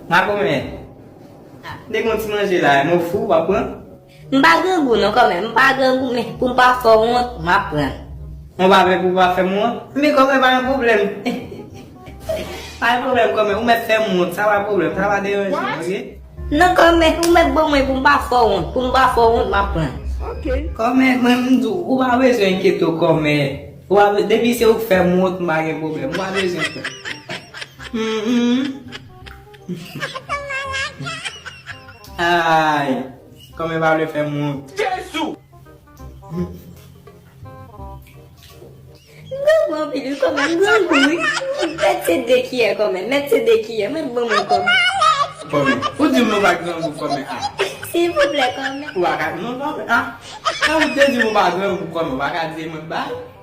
Ngapa me? Dek mau cuma jelas, mau fu apa? Mbaganggu no come, mbaganggu me, pumpa fongot, mapan. Mau babe pupa femo? Me come pas un problème. Pas un problème come, on me fait mon, ça va problème, ça va déranger, ok? No come, me bom me pumpa fongot, mapan. Come, même du, ou pas besoin que tu come. Ou pas, depuis si vous faites mon, pas de problème, ou pas besoin que. Ai, come va le faire mon? Jesus! Meu filho, come, gangue. Mete daqui, come, mete daqui, me bom me come. Come, o de meu bagulho não come ah. S'il vous plaît, come. O bagulho não come ah. Não o de meu bagulho não come, o bagulho de meu bagulho.